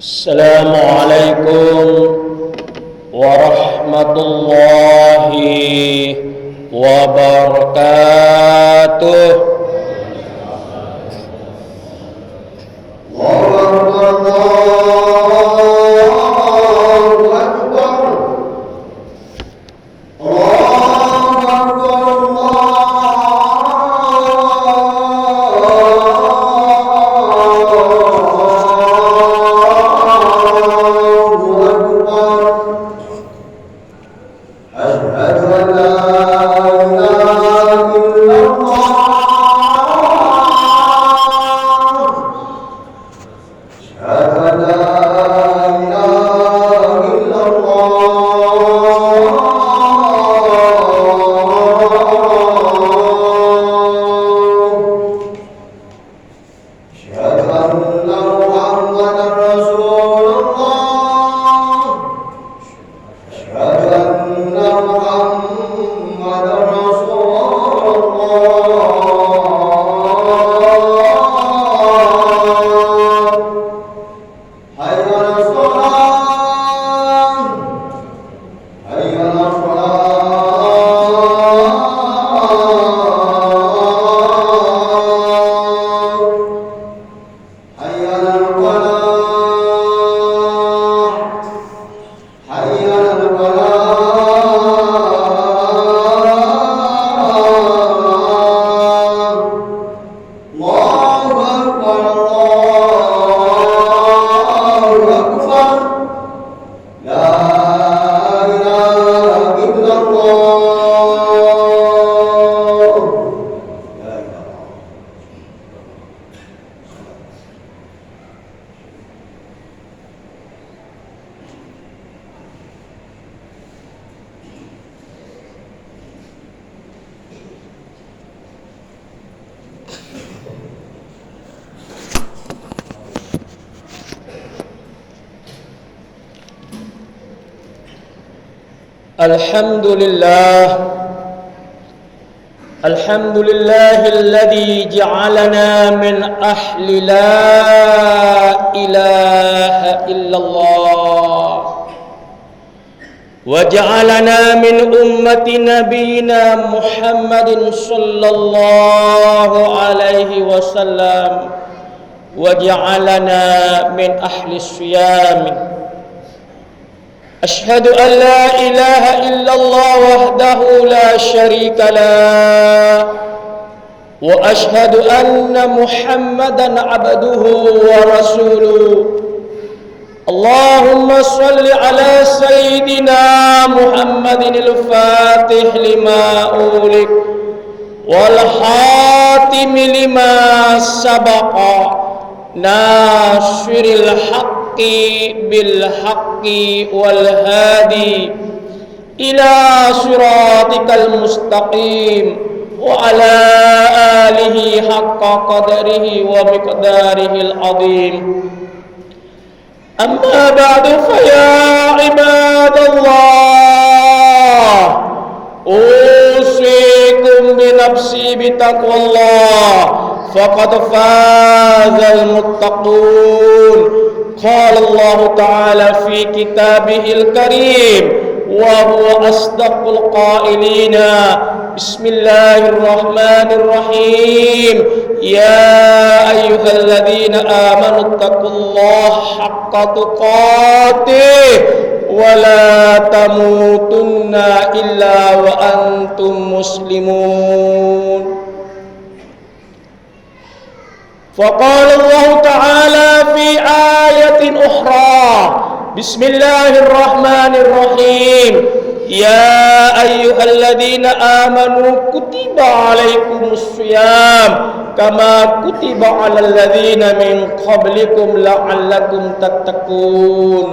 Assalamualaikum warahmatullahi wabarakatuh. الحمد لله الذي جعلنا من أهل لا إله إلا الله وجعلنا من أمة نبينا محمد صلى الله عليه وسلم وجعلنا من أهل الصيام. أشهد أن لا إله إلا الله وحده لا شريك له وأشهد أن محمدا عبده ورسوله. اللهم صل على سيدنا محمد الفاتح لما أغلق والحاتم لما سبق ناصر الحق بالحق والهادي إلى صراطك المستقيم وعلى آله حق قدره ومقداره العظيم. أما بعد فيا عباد الله أوصيكم بنفسي بتقوى الله فقد فاز المتقون. قال الله تعالى في كتابه الكريم وهو أصدق القائلين. بسم الله الرحمن الرحيم. يا أيها الذين آمنوا اتقوا الله حق تقاته ولا تموتن إلا وأنتم مسلمون. فقال الله تعالى في آية أخرى: بسم الله الرحمن الرحيم. يا أيها الذين آمنوا كتب عليكم الصيام كما كتب على الذين من قبلكم لعلكم تتقون.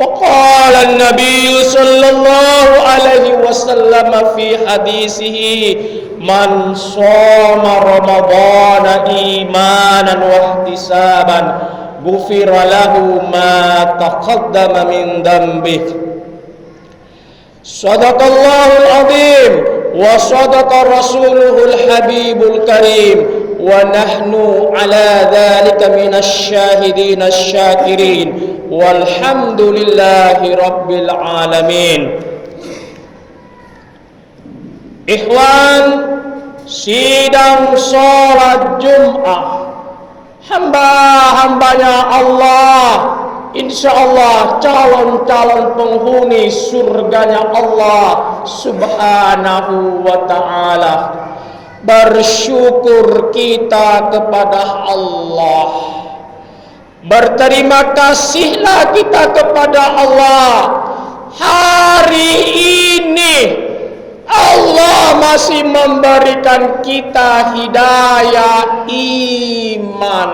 وقال النبي صلى الله عليه وسلم في حديثه: من صام رمضان إيمانا واحتسابا غفر له ما تقدم من ذنبه. صدق الله العظيم وصدق رسوله الحبيب الكريم ونحن على ذلك من الشاهدين الشاكرين والحمد لله رب العالمين. Ikhwan, sidang sholat Jum'ah, hamba-hambanya Allah, insyaallah calon-calon penghuni surganya Allah subhanahu wa ta'ala. Bersyukur kita kepada Allah, berterima kasihlah kita kepada Allah. Hari ini Allah masih memberikan kita hidayah iman,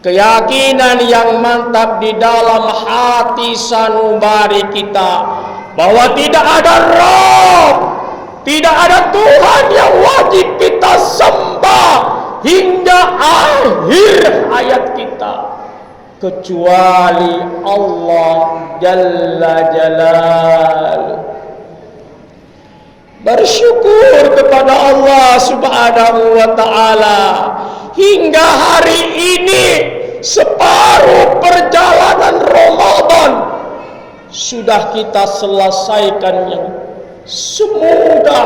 keyakinan yang mantap di dalam hati sanubari kita bahwa tidak ada Rabb, tidak ada Tuhan yang wajib kita sembah hingga akhir hayat kita kecuali Allah Jalla Jalaluhu. Bersyukur kepada Allah subhanahu wa ta'ala, hingga hari ini separuh perjalanan Ramadan sudah kita selesaikannya. Semoga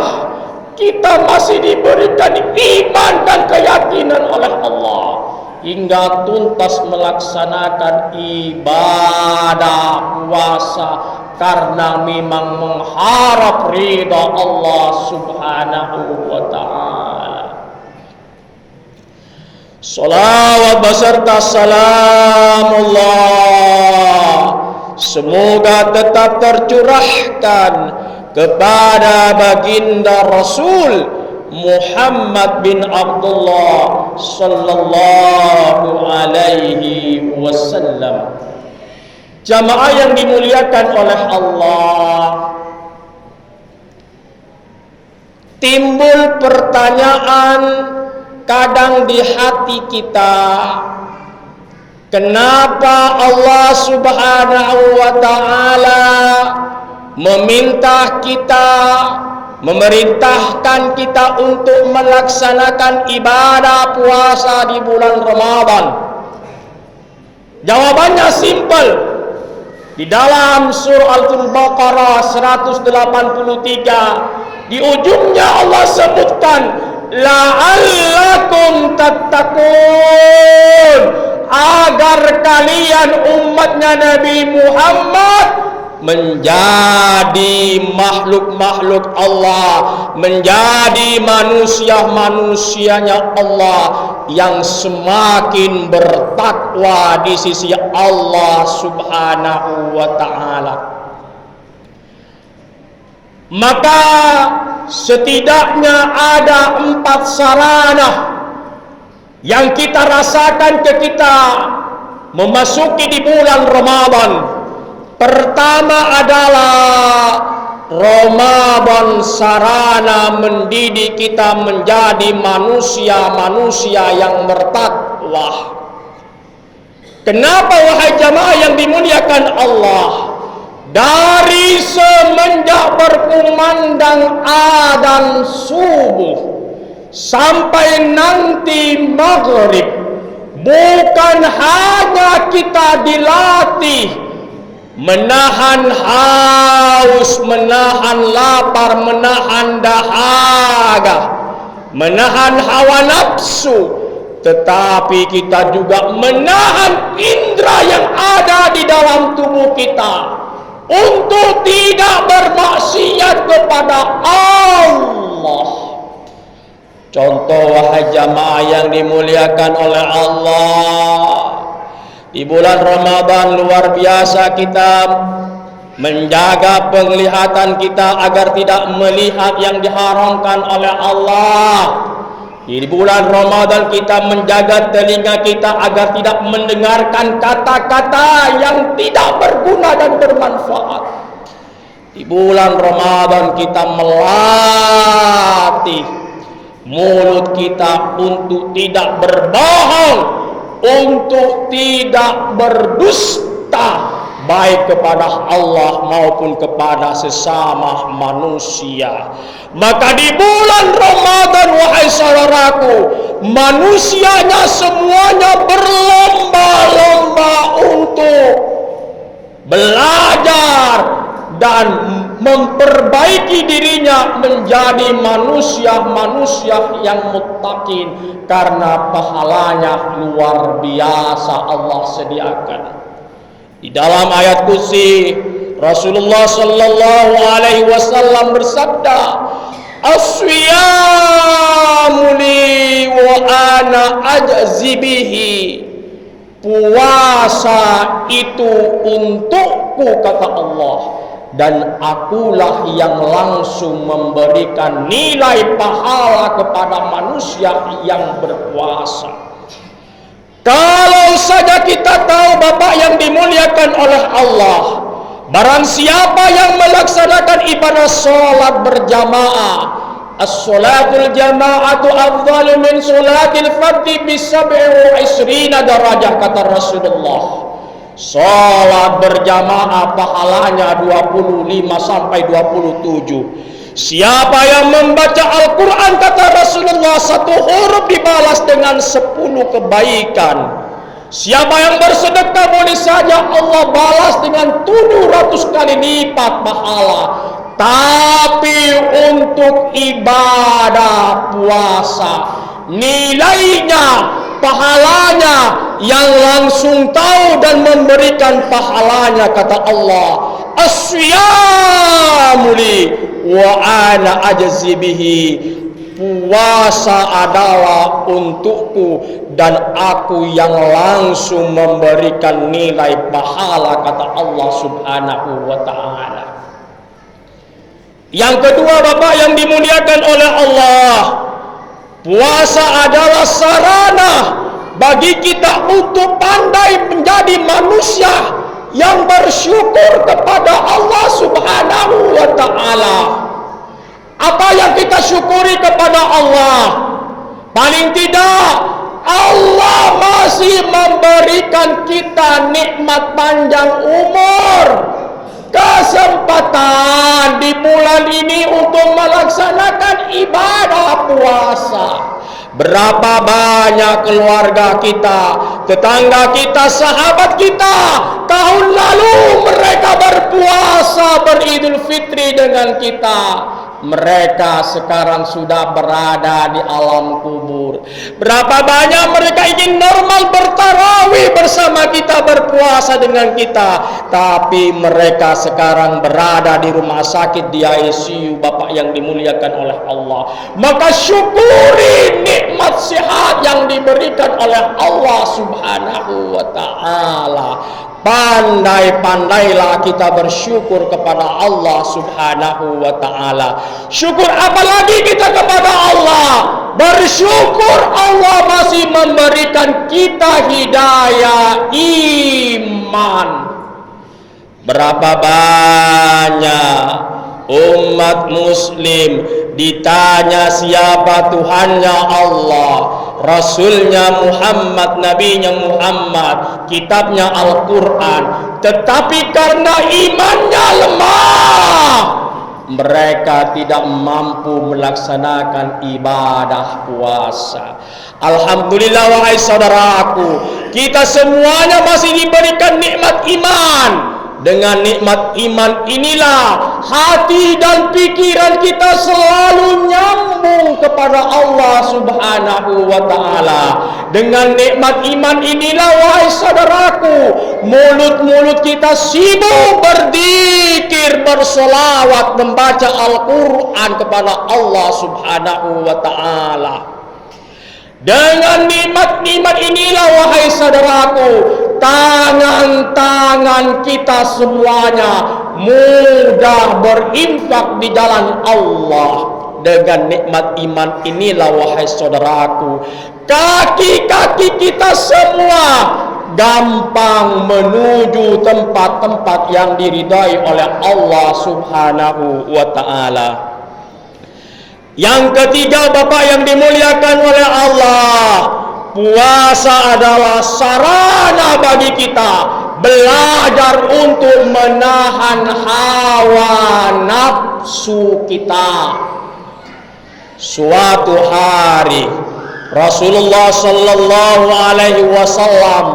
kita masih diberikan iman dan keyakinan oleh Allah hingga tuntas melaksanakan ibadah puasa karena memang mengharap ridha Allah subhanahu wa ta'ala. Salawat beserta salamullah semoga tetap tercurahkan kepada baginda Rasul Muhammad bin Abdullah sallallahu alaihi wasallam. Jamaah yang dimuliakan oleh Allah, timbul pertanyaan kadang di hati kita, kenapa Allah subhanahu wa ta'ala meminta kita, memerintahkan kita untuk melaksanakan ibadah puasa di bulan Ramadan? Jawabannya simpel. Di dalam surah Al-Baqarah 183, di ujungnya Allah sebutkan la'allakum tattaqun, agar kalian umatnya Nabi Muhammad menjadi makhluk-makhluk Allah, menjadi manusia-manusianya Allah yang semakin bertakwa di sisi Allah subhanahu wa ta'ala. Maka setidaknya ada 4 sarana yang kita rasakan ketika memasuki di bulan Ramadan. Pertama adalah Ramadan sarana mendidik kita menjadi manusia-manusia yang bertakwa. Kenapa wahai jamaah yang dimuliakan Allah? Dari semenjak berkumandang adzan subuh sampai nanti maghrib, bukan hanya kita dilatih menahan haus menahan lapar, menahan dahaga, menahan hawa nafsu, tetapi kita juga menahan indera yang ada di dalam tubuh kita untuk tidak bermaksiat kepada Allah. Contoh, wahai jamaah yang dimuliakan oleh Allah, di bulan Ramadan luar biasa kita menjaga penglihatan kita agar tidak melihat yang diharamkan oleh Allah. Di bulan Ramadan kita menjaga telinga kita agar tidak mendengarkan kata-kata yang tidak berguna dan bermanfaat. Di bulan Ramadan kita melatih mulut kita untuk tidak berbohong, untuk tidak berdusta, baik kepada Allah maupun kepada sesama manusia. Maka di bulan Ramadan, wahai saudaraku, manusianya semuanya berlomba-lomba untuk belajar dan memperbaiki dirinya menjadi manusia-manusia yang muttaqin, karena pahalanya luar biasa Allah sediakan. Di dalam ayat kursi, Rasulullah sallallahu alaihi wasallam bersabda, "As-siyamu li wa ana ajzi bihi." Puasa itu untukku, kata Allah, dan akulah yang langsung memberikan nilai pahala kepada manusia yang berpuasa. Kalau saja kita tahu, Bapak yang dimuliakan oleh Allah, barang siapa yang melaksanakan ibadah sholat berjamaah, as-sholatul jama'atu afdalu min sholatil fardhi bi-27 darajah, kata Rasulullah. Sholat berjamaah pahalanya 25 sampai 27. Siapa yang membaca Al-Quran, kata Rasulullah, 1 huruf dibalas dengan 10 kebaikan. Siapa yang bersedekah, boleh saja Allah balas dengan 700 kali lipat pahala. Tapi untuk ibadah puasa, nilainya, pahalanya yang langsung tahu dan memberikan pahalanya, kata Allah, "As-siyamu li wa ana ajzi bihi." Puasa adalah untukku dan aku yang langsung memberikan nilai pahala, kata Allah Subhanahu wa ta'ala. Yang kedua, Bapak yang dimuliakan oleh Allah, puasa adalah sarana bagi kita untuk pandai menjadi manusia yang bersyukur kepada Allah Subhanahu wa ta'ala. Apa yang kita syukuri kepada Allah? Paling tidak Allah masih memberikan kita nikmat panjang umur, kesempatan di bulan ini untuk melaksanakan ibadah puasa. Berapa banyak keluarga kita, tetangga kita, sahabat kita, tahun lalu mereka berpuasa beridul fitri dengan kita. Mereka sekarang sudah berada di alam kubur. Berapa banyak mereka ingin normal bertarawih bersama kita, berpuasa dengan kita, tapi mereka sekarang berada di rumah sakit, di ICU, Bapak yang dimuliakan oleh Allah. Maka syukuri nikmat sehat yang diberikan oleh Allah Subhanahu wa ta'ala. Pandai-pandailah kita bersyukur kepada Allah Subhanahu wa ta'ala. Syukur apalagi kita kepada Allah? Bersyukur Allah masih memberikan kita hidayah iman. Berapa banyak umat muslim ditanya siapa Tuhannya Allah, Rasulnya Muhammad, Nabinya Muhammad, kitabnya Al-Quran, tetapi karena imannya lemah, mereka tidak mampu melaksanakan ibadah puasa. Alhamdulillah, wahai saudaraku, kita semuanya masih diberikan nikmat iman, Dengan nikmat iman inilah hati dan pikiran kita selalu nyambung kepada Allah Subhanahu wa ta'ala. Dengan nikmat iman inilah, wahai saudaraku, mulut-mulut kita sibuk berzikir, bersolawat, membaca Al-Quran kepada Allah Subhanahu wa ta'ala. Dengan nikmat-nikmat inilah, wahai saudaraku, tangan-tangan kita semuanya mudah berinfak di jalan Allah. Dengan nikmat iman inilah, wahai saudaraku, kaki-kaki kita semua gampang menuju tempat-tempat yang diridai oleh Allah Subhanahu wa ta'ala. Yang ketiga, Bapak yang dimuliakan oleh Allah, puasa adalah sarana bagi kita belajar untuk menahan hawa nafsu kita. Suatu hari Rasulullah sallallahu alaihi wasallam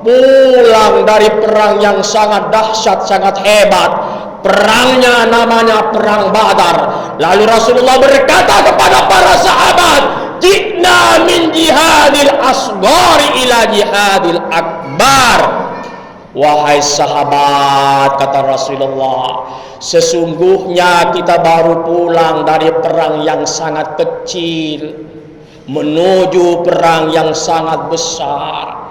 pulang dari perang yang sangat dahsyat, sangat hebat. Perangnya namanya Perang Badar. Lalu Rasulullah berkata kepada para sahabat, "Ji'na min jihadil asghari ila jihadil akbar." Wahai sahabat, kata Rasulullah, sesungguhnya kita baru pulang dari perang yang sangat kecil menuju perang yang sangat besar.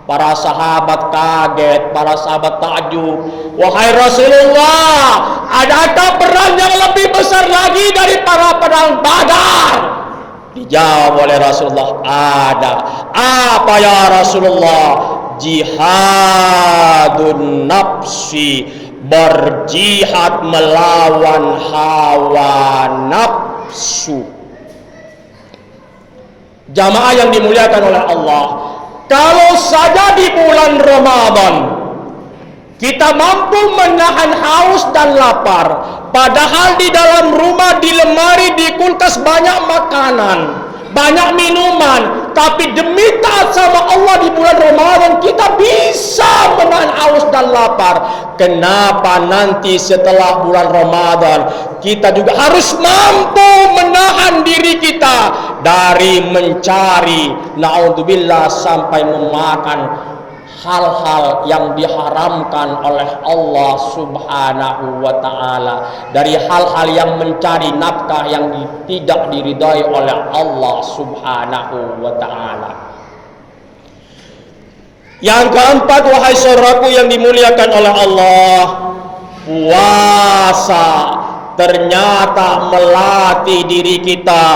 Para sahabat kaget, para sahabat takjub. Wahai Rasulullah, adakah perang yang lebih besar lagi dari para perang Badar? Dijawab oleh Rasulullah, ada. Apa ya Rasulullah? Jihadun nafsi, berjihad melawan hawa nafsu. Jamaah yang dimuliakan oleh Allah, kalau saja di bulan Ramadan kita mampu menahan haus dan lapar, padahal di dalam rumah, di lemari, di kulkas banyak makanan, banyak minuman, tapi demi taat sama Allah di bulan Ramadan kita bisa menahan haus dan lapar. Kenapa nanti setelah bulan Ramadan kita juga harus mampu menahan diri kita dari mencari, naudzubillah, sampai memakan hal-hal yang diharamkan oleh Allah Subhanahu wa ta'ala, dari hal-hal yang mencari nafkah yang tidak diridai oleh Allah Subhanahu wa ta'ala. Yang keempat, wahai saudaraku yang dimuliakan oleh Allah, puasa ternyata melatih diri kita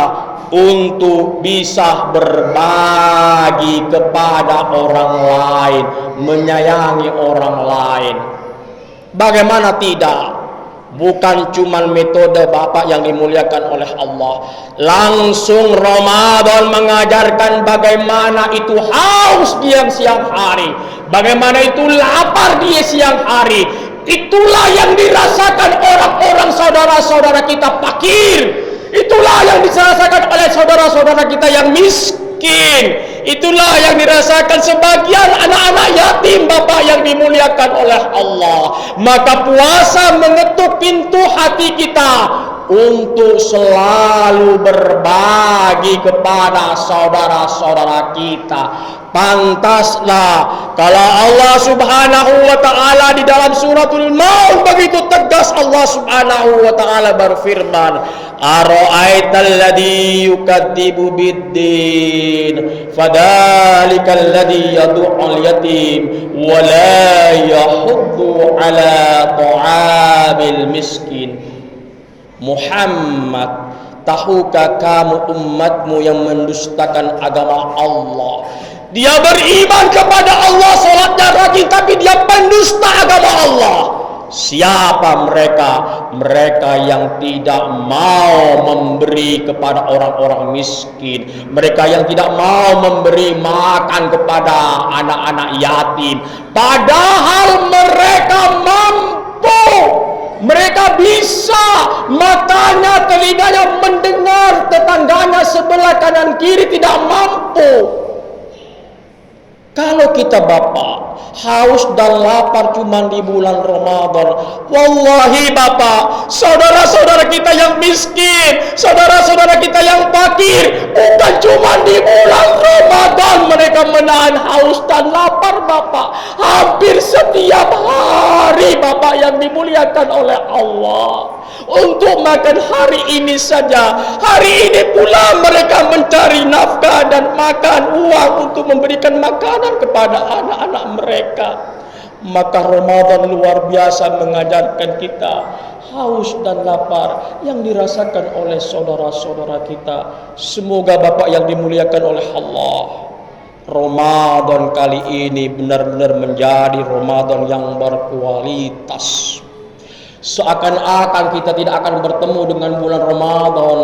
untuk bisa berbagi kepada orang lain, menyayangi orang lain. Bagaimana tidak? Bukan cuma metode Bapak yang dimuliakan oleh Allah. Langsung Ramadan mengajarkan bagaimana itu haus dia siang hari, bagaimana itu lapar dia siang hari. Itulah yang dirasakan orang-orang saudara-saudara kita fakir. Itulah yang dirasakan oleh saudara-saudara kita yang miskin. Itulah yang dirasakan sebagian anak-anak yatim, Bapak yang dimuliakan oleh Allah. Maka puasa mengetuk pintu hati kita untuk selalu berbagi kepada saudara-saudara kita. Pantaslah kalau Allah Subhanahu wa ta'ala di dalam suratul Maun begitu tegas, Allah Subhanahu wa ta'ala berfirman, "Ara'aital ladzi yukadzibu biddin, fadzalikal ladzi yad'ul yatim wa la yahuddu 'ala ta'amil miskin." Muhammad, tahukah kamu umatmu yang mendustakan agama Allah? Dia beriman kepada Allah, salatnya rajin, tapi dia pendusta agama Allah. Siapa mereka? Mereka yang tidak mau memberi kepada orang-orang miskin, mereka yang tidak mau memberi makan kepada anak-anak yatim, padahal mereka mampu. Mereka bisa, matanya, telinganya mendengar, tetangganya sebelah kanan kiri tidak mampu. Kalau kita Bapak haus dan lapar cuma di bulan Ramadan, wallahi Bapak, saudara-saudara kita yang miskin, saudara-saudara kita yang fakir, bukan cuma di bulan Ramadan mereka menahan haus dan lapar Bapak, hampir setiap hari Bapak yang dimuliakan oleh Allah. Untuk makan hari ini saja, hari ini pula mereka mencari nafkah dan makan uang untuk memberikan makanan kepada anak-anak mereka. Maka Ramadan luar biasa mengajarkan kita haus dan lapar yang dirasakan oleh saudara-saudara kita. Semoga Bapak yang dimuliakan oleh Allah, Ramadan kali ini benar-benar menjadi Ramadan yang berkualitas. Seakan-akan kita tidak akan bertemu dengan bulan Ramadan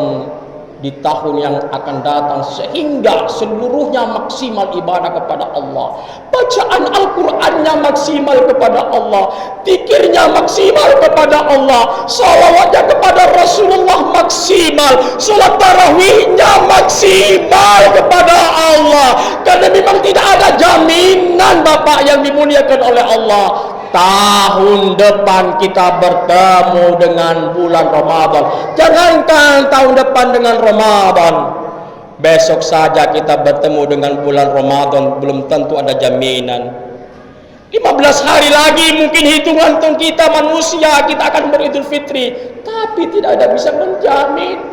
di tahun yang akan datang, sehingga seluruhnya maksimal ibadah kepada Allah, bacaan Al-Qur'annya maksimal kepada Allah, zikirnya maksimal kepada Allah, salawatnya kepada Rasulullah maksimal, salat tarawihnya maksimal kepada Allah. Karena memang tidak ada jaminan Bapak yang dimuliakan oleh Allah, tahun depan kita bertemu dengan bulan Ramadan. Jangankan tahun depan dengan Ramadan, besok saja kita bertemu dengan bulan Ramadan belum tentu ada jaminan. 15 hari lagi mungkin hitungan kita manusia kita akan beridul fitri, tapi tidak ada bisa menjamin.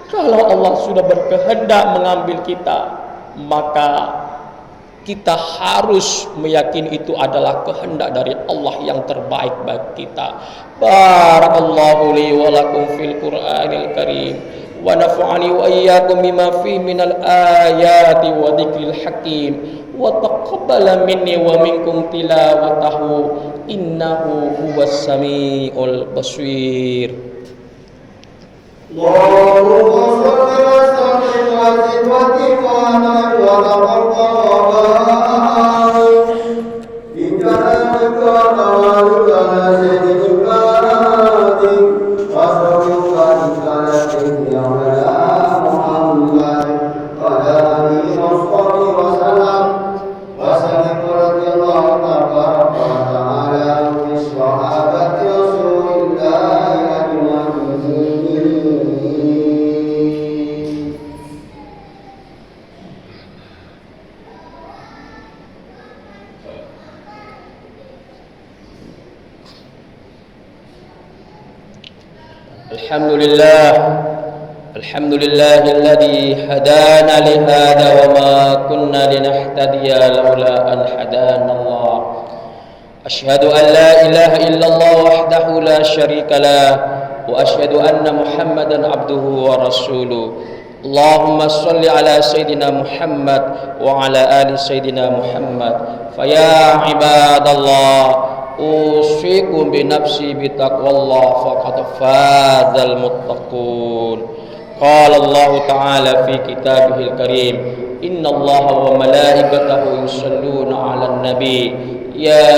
Kalau Allah sudah berkehendak mengambil kita, maka kita harus meyakini itu adalah kehendak dari Allah yang terbaik bagi kita. Barakallahu li wa lakum fil Qur'anil Karim wa nafa'ani wa iyyakum bima fihi minal ayati wa dzikril hakim wa taqabbala minni wa minkum tilawatahu innahu huwas samiul basir. Allahumma shalli wa sallim wa zid wa tiqana wa taqabbal Alhamdulillah alladhi hadana li hadha wa ma kunna linahtadiya laula an hadana Allah. Ashhadu an la ilaha illallah wahdahu la syarika lah wa ashhadu anna Muhammadan abduhu wa rasuluh. Allahumma salli ala Sayyidina Muhammad wa ala ali Sayyidina Muhammad. Faya ibadallah, usikum binafsi bitaqwallah faqad fazal muttaqun. Qala Allah Ta'ala fi kitabihil karim, inna Allah wa malaikatahu yusalluna 'alan nabi ya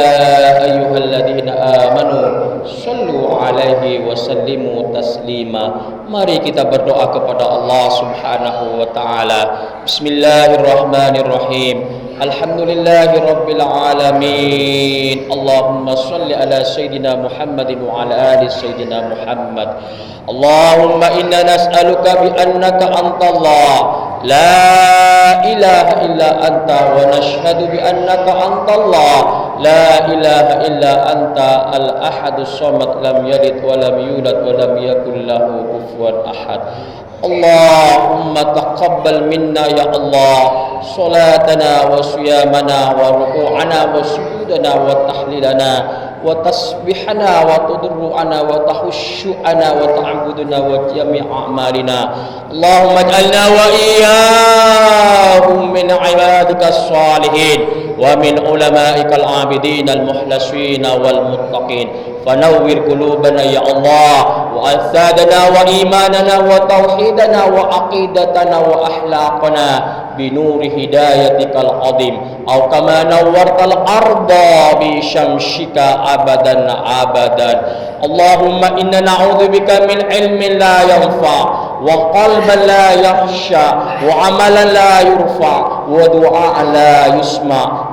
ayyuhalladzina amanu sallu 'alaihi wa sallimu taslima. Mari kita berdoa kepada Allah Subhanahu wa taala. Bismillahirrahmanirrahim. Alhamdulillahi rabbil alamin. Allahumma salli ala Sayyidina Muhammadin wa ala ali Sayyidina Muhammad. Allahumma inna nas'aluka bi annaka antallah la ilaha illa anta wa nashhadu bi annaka antallah la ilaha illa anta al-ahadus samad lam yalid wa lam yulad wa lam yakul lahu kufuwan ahad. Allahumma taqabbal minna ya Allah salatana wa siyamana wa ruku'ana wa sujudana wa tahlilana wa tasbihana wa tudru'ana wa tahushu'ana wa ta'buduna wa jami'a a'malina. Allahumma ij'alna wa iyyahum min ibadikas salihin wa min ulama'ikal abidin al muhlasin wal muttaqin. Fanawwir qulubana ya Allah wa athadana wa imanana wa tauhidana wa aqidatana wa akhlaqana binuri hidayatikal azim aw kama nawwartal arda bi syamsika abadan abadan. Allahumma inna na'udzubika min ilmin la yanfa wa qalban la yakhsha wa amalan la yurfa wa du'aan la yusma.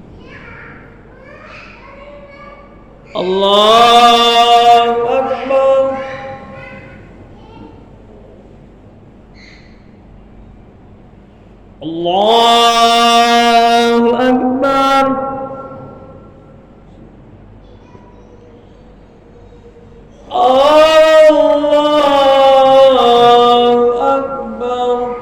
Allahu Akbar. Allahu Akbar.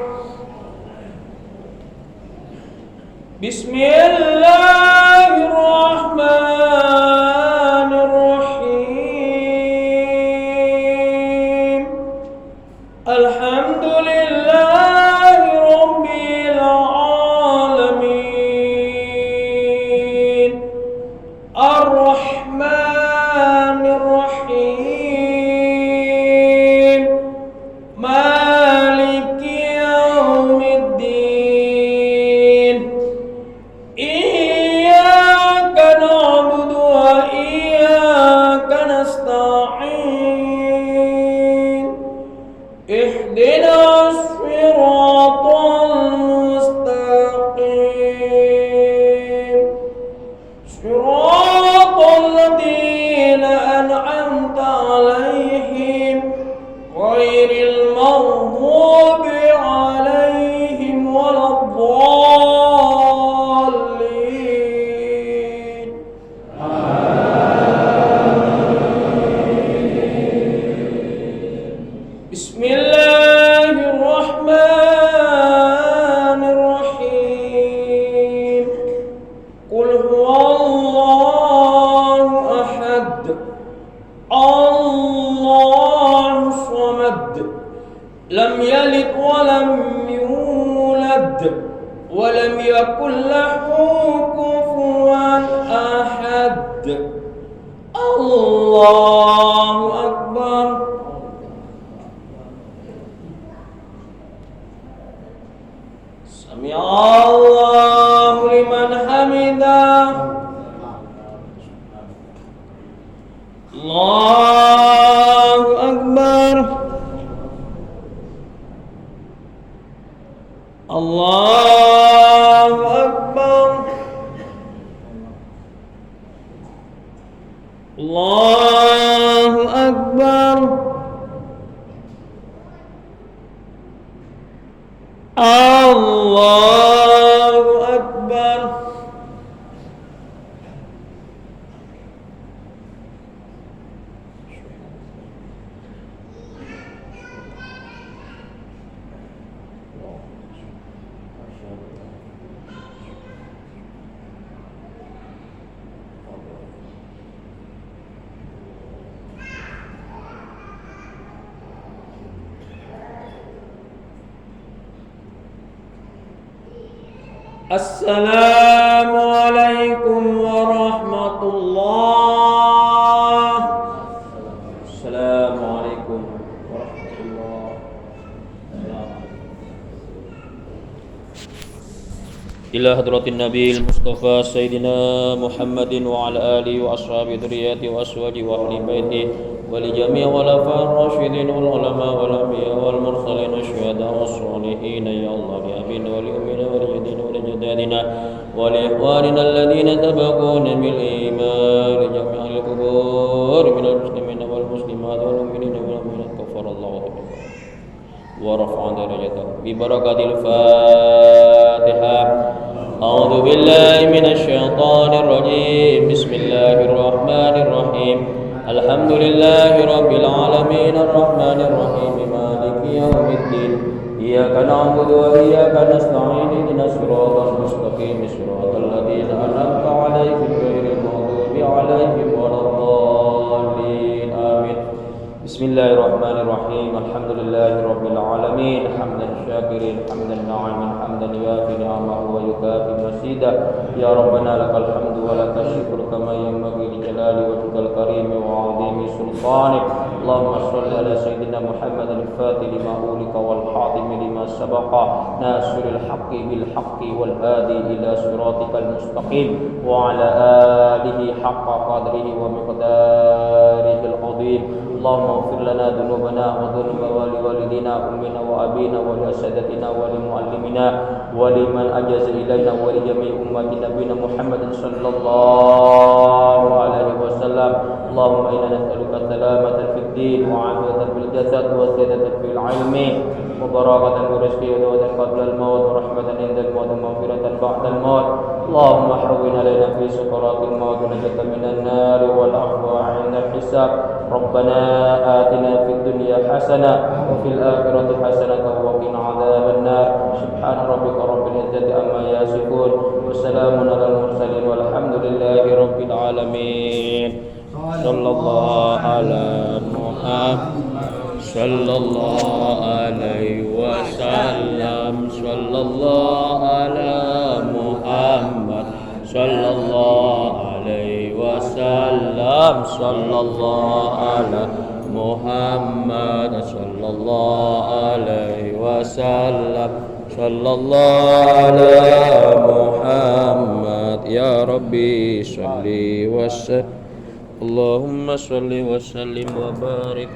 Bismillahirrahmanirrahim. Alhamdulillahi rabbil alamin. Ar-Rahmanir Rahim. Maliki yaumiddin. Iyyaka na'budu wa iyyaka nasta'in. Ihdinas siratal mustaqim. Siratal ladzina an'amta 'alaihim ghairil maghdubi 'alaihim waladdallin. Bismillahirrahmanirrahim. Qul huwallahu ahad. Allahus samad. Lam yalid wa lam yulad wa lam yakul lahu kufuwan ahad. Allahu Akbar. Sami Allahu liman hamidah. Allahu Akbar. Allahu Akbar. Allahu Akbar. Allahu Akbar. Assalamualaikum warahmatullah. Assalamualaikum warahmatullah. Ila hadratin Nabil Mustafa Sayyidina Muhammadin wa ala alihi wa ashabi dhurriyyati wa aswaji wa ahli baiti wa li jami' khulafa'ir rasyidin wal ulama wal anbiya wal mursalin wasyuhada was sholihin ya Allah ya abina wa li ummina wa li jadina wa li jadadina wa li ikhwanina alladhina sabaquna bil iman li jami'il qubur minal muslimina wal muslimat wal mu'minina wal mu'minat kafarallahu wa rafa'a darajatahum bi barakatil Fatihah. A'udzu billahi minasy syaithanir rajim. Bismillahir rahmanir rahim. Alhamdulillahi rabbil alamin arrahmanir rahim maliki yaumiddin. Iyyaka na'budu wa iyyaka nasta'in ihdinas siratal mustaqim siratal ladzina an'amta 'alaihim ghairil maghdubi 'alaihim waladdallin. Amin. Bismillahirrahmanirrahim. Alhamdulillahi rabbil alamin hamdan syakirin hamdan na'iman hamdan yuafi ni'amahu wa yukafi masjidah. Ya Rabbana lakal hamdu wa lakal syukru kama yanbaghi li jalali wajhikal karim wa 'azimi sultanik. Allahumma shalli ala sayyidina Muhammad al-fatih lima ulika wal khatim lima sabaqa nasiril haqqi bil haqqi wal hadi ila siratikal mustaqim wa ala alihi haqqa qadrihi wa miqdarihi al-'azim. Allahumma ighfir lana dhunubana wa dhunuba waliwalidina ummina wa abina wa liasadatina wa limuallimina wa liman ajaza ilaina wa li jami'i ummati nabiyina Muhammadin sallallahu alaihi wasallam. Allahumma inna nas'aluka salamatan fid din wa 'afiyatan fil jasad wa ziyadatan fil 'ilmi wa وبراءة برزقه ودوة قبل الموت ورحمة عند الموت ومغفرة بعد الموت. اللهم حرم علينا في سكرات الموت ونجاة من النار والعفو عند الحساب. ربنا آتنا في الدنيا حسنة وفي الآخرة حسنة وقنا عذاب النار. سبحان ربك رب العزة عما يصفون وسلام على المرسلين والحمد لله رب العالمين. صلى الله على محمد صلى الله عليه وسلم. صلى الله على محمد صلى الله عليه وسلم. صلى الله على محمد صلى الله عليه وسلم. صلى الله على محمد. يا ربي صل وسلم. اللهم صل وسلم وبارك